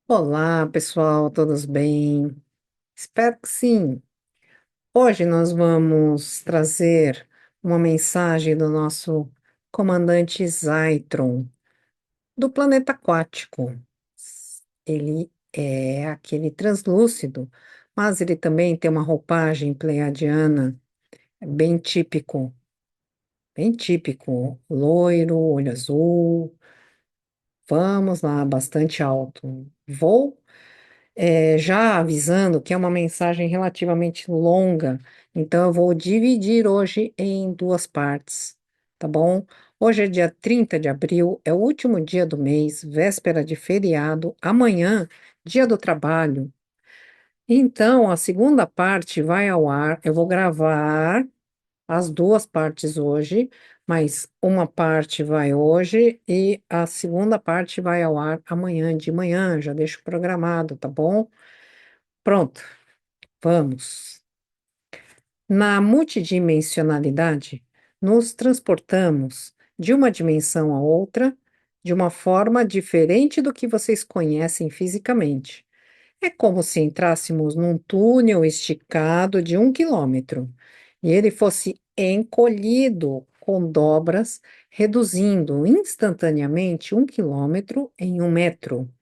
Olá, pessoal, todos bem? Espero que sim. Hoje nós vamos trazer uma mensagem do nosso comandante Zaitron, do planeta aquático. Ele é aquele translúcido, mas ele também tem uma roupagem pleiadiana, bem típico, loiro, olho azul. Vamos lá, bastante alto. Vou já avisando que é uma mensagem relativamente longa, então eu vou dividir hoje em duas partes, tá bom? Hoje é dia 30 de abril, é o último dia do mês, véspera de feriado, amanhã, dia do trabalho. Então, a segunda parte vai ao ar, eu vou gravar as duas partes hoje, mas uma parte vai hoje e a segunda parte vai ao ar amanhã de manhã, já deixo programado, tá bom? Pronto. Vamos. Na multidimensionalidade, nos transportamos de uma dimensão a outra de uma forma diferente do que vocês conhecem fisicamente. É como se entrássemos num túnel esticado de 1 quilômetro e ele fosse encolhido com dobras, reduzindo instantaneamente 1 quilômetro em 1 metro.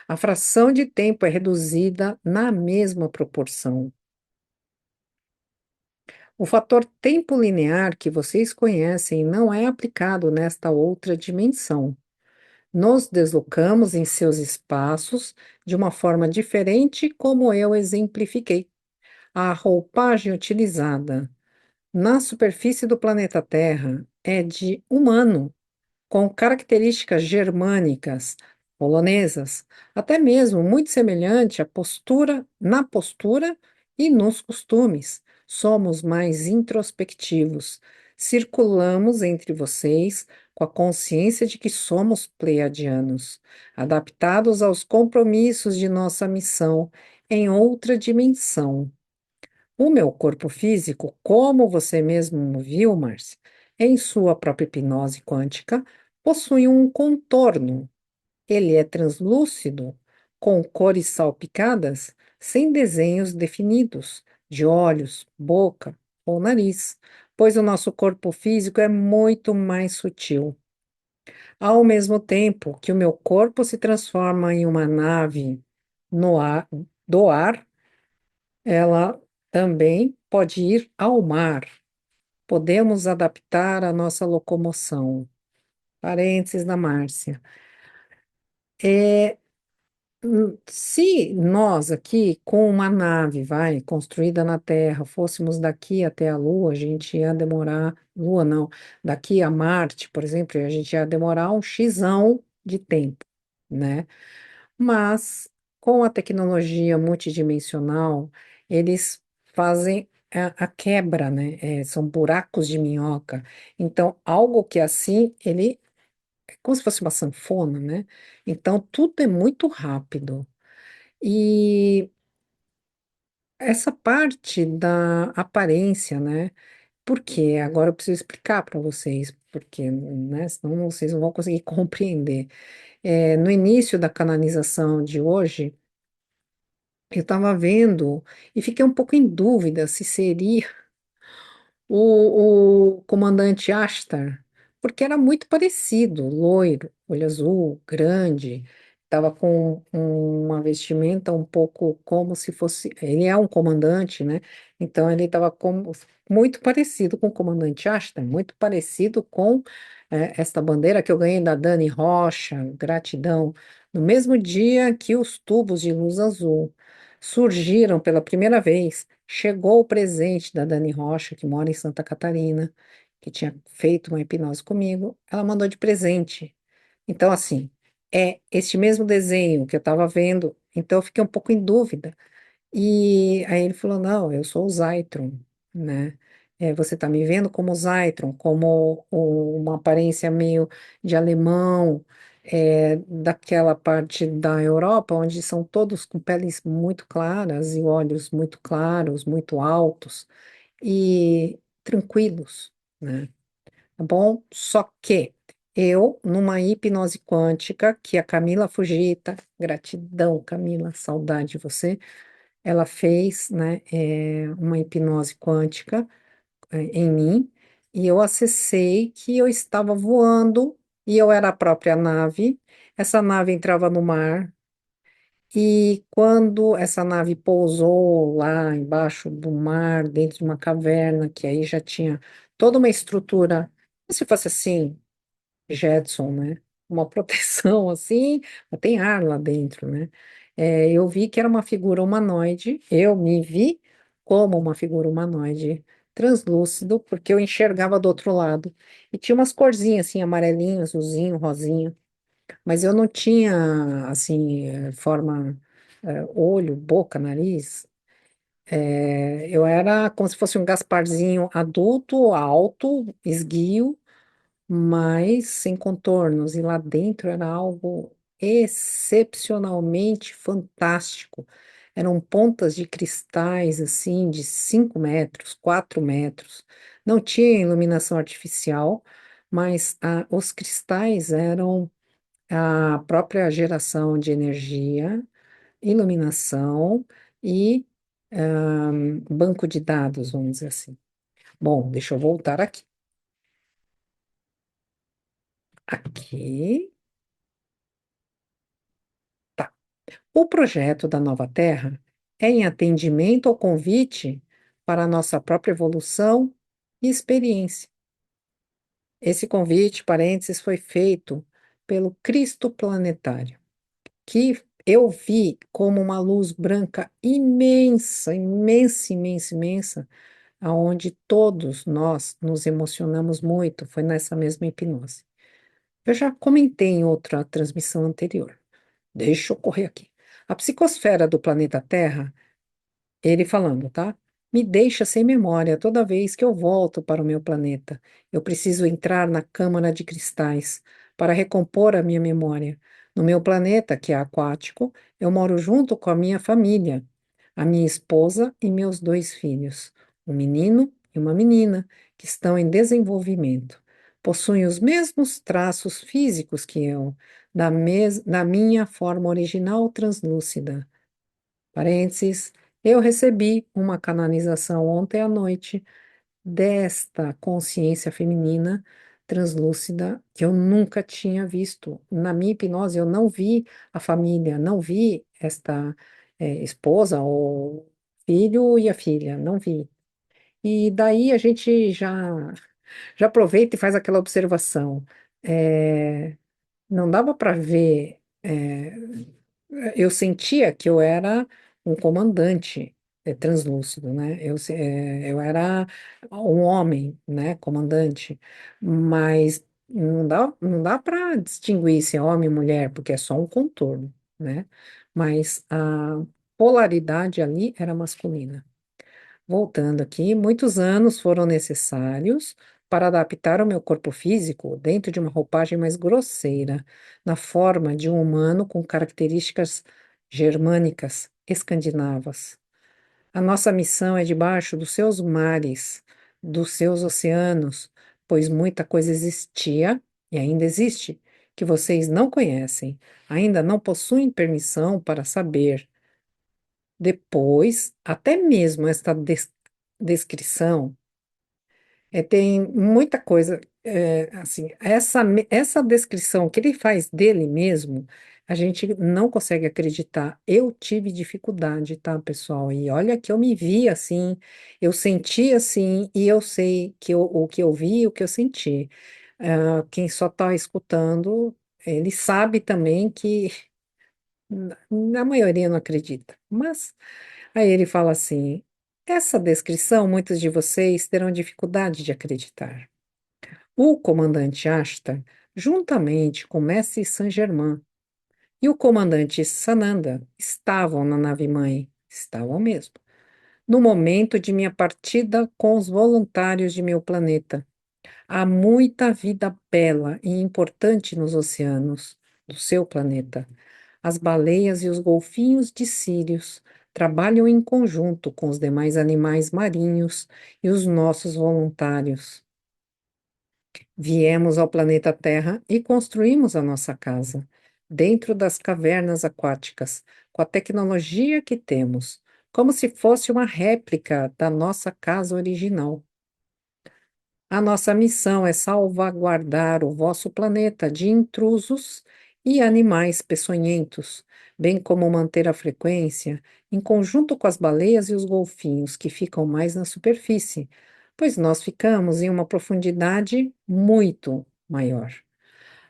A fração de tempo é reduzida na mesma proporção. O fator tempo linear que vocês conhecem não é aplicado nesta outra dimensão. Nos deslocamos em seus espaços de uma forma diferente, como eu exemplifiquei. A roupagem utilizada na superfície do planeta Terra é de humano, com características germânicas, polonesas, até mesmo muito semelhante na postura e nos costumes. Somos mais introspectivos. Circulamos entre vocês com a consciência de que somos pleiadianos, adaptados aos compromissos de nossa missão em outra dimensão. O meu corpo físico, como você mesmo viu, Márcia, em sua própria hipnose quântica, possui um contorno. Ele é translúcido, com cores salpicadas, sem desenhos definidos, de olhos, boca ou nariz, pois o nosso corpo físico é muito mais sutil. Ao mesmo tempo que o meu corpo se transforma em uma nave no ar, do ar, ela também pode ir ao mar. Podemos adaptar a nossa locomoção. Parênteses da Márcia. É, se nós aqui, com uma nave, construída na Terra, fôssemos daqui até a Lua, a gente ia demorar, Lua não, daqui a Marte, por exemplo, a gente ia demorar um xão de tempo, né? Mas com a tecnologia multidimensional, eles fazem a quebra, né? São buracos de minhoca. Então, algo que é assim, ele é como se fosse uma sanfona, né? Então, tudo é muito rápido. E essa parte da aparência, né? Por quê? Agora eu preciso explicar para vocês, porque, né? Senão vocês não vão conseguir compreender. No início da canonização de hoje, eu estava vendo e fiquei um pouco em dúvida se seria o comandante Ashtar, porque era muito parecido, loiro, olho azul, grande, estava com uma vestimenta um pouco como se fosse. Ele é um comandante, né? Então ele estava muito parecido com o comandante Ashtar, muito parecido com esta bandeira que eu ganhei da Dani Rocha, gratidão, no mesmo dia que os tubos de luz azul surgiram pela primeira vez. Chegou o presente da Dani Rocha, que mora em Santa Catarina, que tinha feito uma hipnose comigo. Ela mandou de presente. Então, assim, é este mesmo desenho que eu estava vendo. Então, eu fiquei um pouco em dúvida. E aí ele falou: Não, eu sou o Zaitron, né? Você está me vendo como Zaitron, como uma aparência meio de alemão, daquela parte da Europa, onde são todos com peles muito claras e olhos muito claros, muito altos e tranquilos, né? Tá bom? Só que Eu, numa hipnose quântica, que a Camila Fujita, gratidão, Camila, saudade de você, ela fez, né, uma hipnose quântica, em mim, e eu acessei que eu estava voando e eu era a própria nave. Essa nave entrava no mar, e quando essa nave pousou lá embaixo do mar, dentro de uma caverna, que aí já tinha toda uma estrutura, se fosse assim, Jetson, né? Uma proteção assim, mas tem ar lá dentro, né? Eu vi que era uma figura humanoide, eu me vi como uma figura humanoide translúcido, porque eu enxergava do outro lado. E tinha umas corzinhas assim, amarelinho, azulzinho, rosinha, mas eu não tinha, assim, forma, olho, boca, nariz. Eu era como se fosse um Gasparzinho adulto, alto, esguio, mas sem contornos, e lá dentro era algo excepcionalmente fantástico. Eram pontas de cristais, assim, de 5 metros, 4 metros. Não tinha iluminação artificial, mas os cristais eram a própria geração de energia, iluminação e banco de dados, vamos dizer assim. Bom, deixa eu voltar aqui. Aqui. Tá. O projeto da Nova Terra é em atendimento ao convite para a nossa própria evolução e experiência. Esse convite, parênteses, foi feito pelo Cristo Planetário, que eu vi como uma luz branca imensa, imensa, imensa, imensa, aonde todos nós nos emocionamos muito. Foi nessa mesma hipnose. Eu já comentei em outra transmissão anterior. Deixa eu correr aqui. A psicosfera do planeta Terra, ele falando, tá? Me deixa sem memória toda vez que eu volto para o meu planeta. Eu preciso entrar na câmara de cristais para recompor a minha memória. No meu planeta, que é aquático, eu moro junto com a minha família, a minha esposa e meus 2 filhos, um menino e uma menina, que estão em desenvolvimento. Possuem os mesmos traços físicos que eu, da minha forma original translúcida. Parênteses, eu recebi uma canalização ontem à noite desta consciência feminina translúcida que eu nunca tinha visto. Na minha hipnose, eu não vi a família, não vi esta esposa ou filho e a filha, não vi. E daí a gente já aproveita e faz aquela observação. Não dava para ver. Eu sentia que eu era um comandante translúcido, né? Eu era um homem, né? Comandante, mas não dá para distinguir se é homem ou mulher, porque é só um contorno, né? Mas a polaridade ali era masculina. Voltando aqui, muitos anos foram necessários para adaptar o meu corpo físico dentro de uma roupagem mais grosseira, na forma de um humano com características germânicas, escandinavas. A nossa missão é debaixo dos seus mares, dos seus oceanos, pois muita coisa existia e ainda existe que vocês não conhecem, ainda não possuem permissão para saber. Depois, até mesmo esta descrição, tem muita coisa, assim, essa descrição que ele faz dele mesmo, a gente não consegue acreditar. Eu tive dificuldade, tá, pessoal? E olha que eu me vi assim, eu senti assim, e eu sei que o que eu vi, e o que eu senti. Quem só está escutando, ele sabe também que a maioria não acredita. Mas aí ele fala assim: essa descrição muitos de vocês terão dificuldade de acreditar. O comandante Ashtar, juntamente com Mestre Saint-Germain e o comandante Sananda, estavam na nave-mãe, estavam mesmo, no momento de minha partida com os voluntários de meu planeta. Há muita vida bela e importante nos oceanos do seu planeta. As baleias e os golfinhos de Sírios trabalham em conjunto com os demais animais marinhos e os nossos voluntários. Viemos ao planeta Terra e construímos a nossa casa, dentro das cavernas aquáticas, com a tecnologia que temos, como se fosse uma réplica da nossa casa original. A nossa missão é salvaguardar o vosso planeta de intrusos e animais peçonhentos, bem como manter a frequência em conjunto com as baleias e os golfinhos que ficam mais na superfície, pois nós ficamos em uma profundidade muito maior.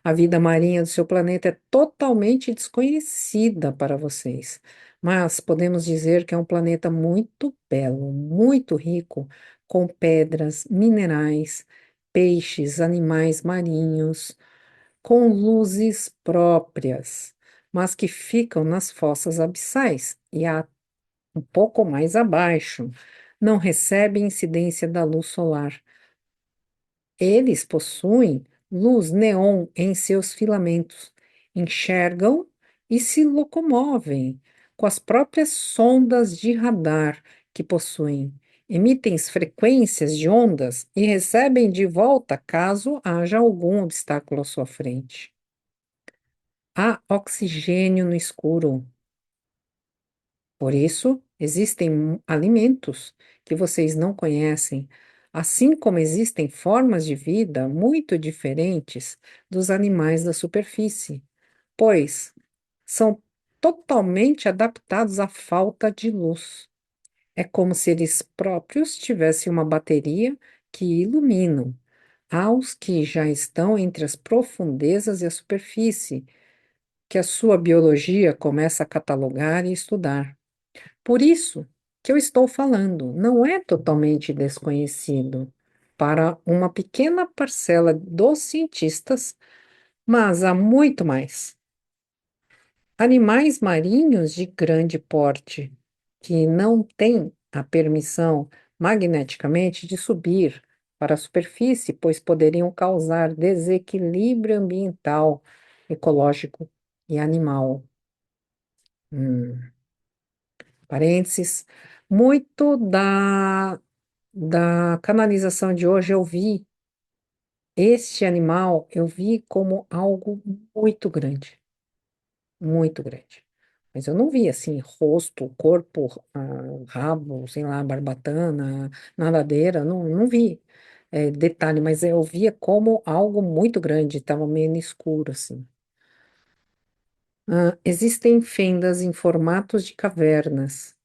A vida marinha do seu planeta é totalmente desconhecida para vocês, mas podemos dizer que é um planeta muito belo, muito rico, com pedras, minerais, peixes, animais marinhos, com luzes próprias, mas que ficam nas fossas abissais e um pouco mais abaixo. Não recebem incidência da luz solar. Eles possuem luz neon em seus filamentos, enxergam e se locomovem com as próprias sondas de radar que possuem, emitem frequências de ondas e recebem de volta caso haja algum obstáculo à sua frente. Há oxigênio no escuro. Por isso, existem alimentos que vocês não conhecem, assim como existem formas de vida muito diferentes dos animais da superfície, pois são totalmente adaptados à falta de luz. É como se eles próprios tivessem uma bateria que iluminam. Aos que já estão entre as profundezas e a superfície, que a sua biologia começa a catalogar e estudar. Por isso que eu estou falando, não é totalmente desconhecido para uma pequena parcela dos cientistas, mas há muito mais. Animais marinhos de grande porte, que não têm a permissão magneticamente de subir para a superfície, pois poderiam causar desequilíbrio ambiental, ecológico e animal. Hum. Parênteses, muito da canalização de hoje eu vi este animal, eu vi como algo muito grande, muito grande. Mas eu não vi assim, rosto, corpo, rabo, sei lá, barbatana, nadadeira, não vi detalhe, mas eu via como algo muito grande, estava meio no escuro, assim. Existem fendas em formatos de cavernas,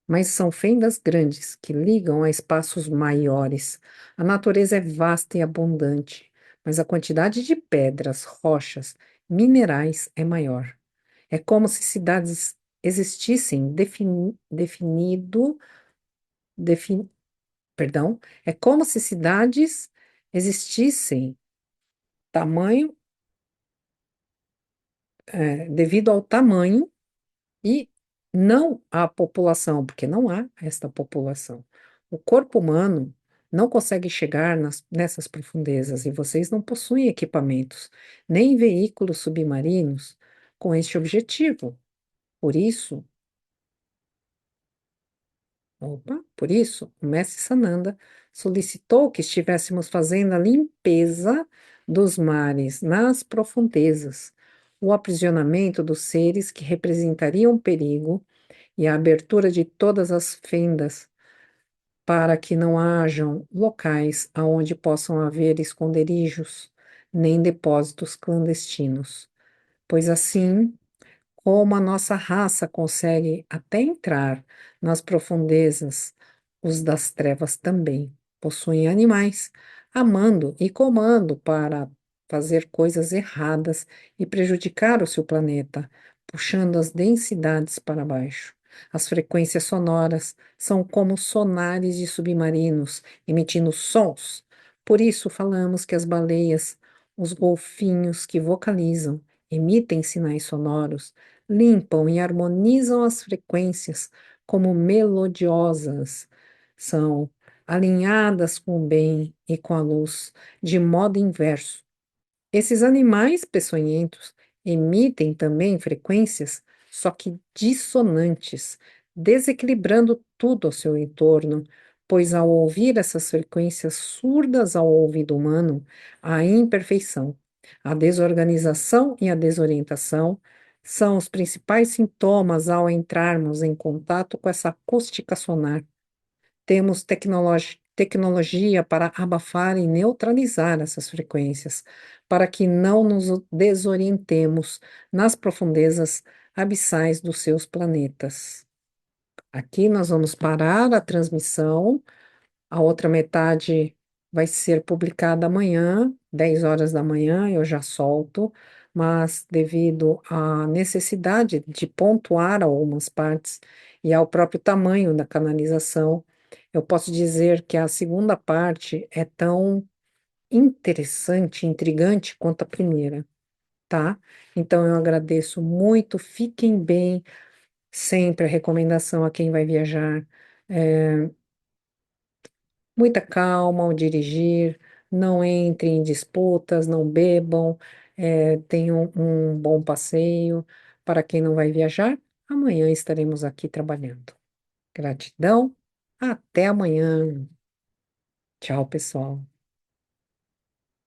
mas são fendas grandes que ligam a espaços maiores. A natureza é vasta e abundante, mas a quantidade de pedras, rochas, minerais é maior. É como se cidades existissem defin- perdão, é como se cidades existissem tamanho, devido ao tamanho e não à população, porque não há esta população. O corpo humano não consegue chegar nessas profundezas e vocês não possuem equipamentos, nem veículos submarinos com este objetivo. Por isso, por isso, o mestre Sananda solicitou que estivéssemos fazendo a limpeza dos mares nas profundezas, o aprisionamento dos seres que representariam perigo e a abertura de todas as fendas para que não hajam locais aonde possam haver esconderijos, nem depósitos clandestinos, pois assim como a nossa raça consegue até entrar nas profundezas, os das trevas também possuem animais, amando e comando para fazer coisas erradas e prejudicar o seu planeta, puxando as densidades para baixo. As frequências sonoras são como sonares de submarinos, emitindo sons. Por isso falamos que as baleias, os golfinhos que vocalizam, emitem sinais sonoros, limpam e harmonizam as frequências como melodiosas, são alinhadas com o bem e com a luz, de modo inverso. Esses animais peçonhentos emitem também frequências, só que dissonantes, desequilibrando tudo ao seu entorno, pois ao ouvir essas frequências surdas ao ouvido humano, a imperfeição, a desorganização e a desorientação são os principais sintomas ao entrarmos em contato com essa acústica sonar. Temos tecnologia para abafar e neutralizar essas frequências, para que não nos desorientemos nas profundezas abissais dos seus planetas. Aqui nós vamos parar a transmissão. A outra metade vai ser publicada amanhã, 10 horas da manhã, eu já solto, mas devido à necessidade de pontuar algumas partes e ao próprio tamanho da canalização, eu posso dizer que a segunda parte é tão interessante, intrigante quanto a primeira, tá? Então eu agradeço muito, fiquem bem, sempre a recomendação a quem vai viajar. é, Muita calma ao dirigir, não entre em disputas, não bebam, tenham um bom passeio. Para quem não vai viajar, amanhã estaremos aqui trabalhando. Gratidão, até amanhã. Tchau, pessoal.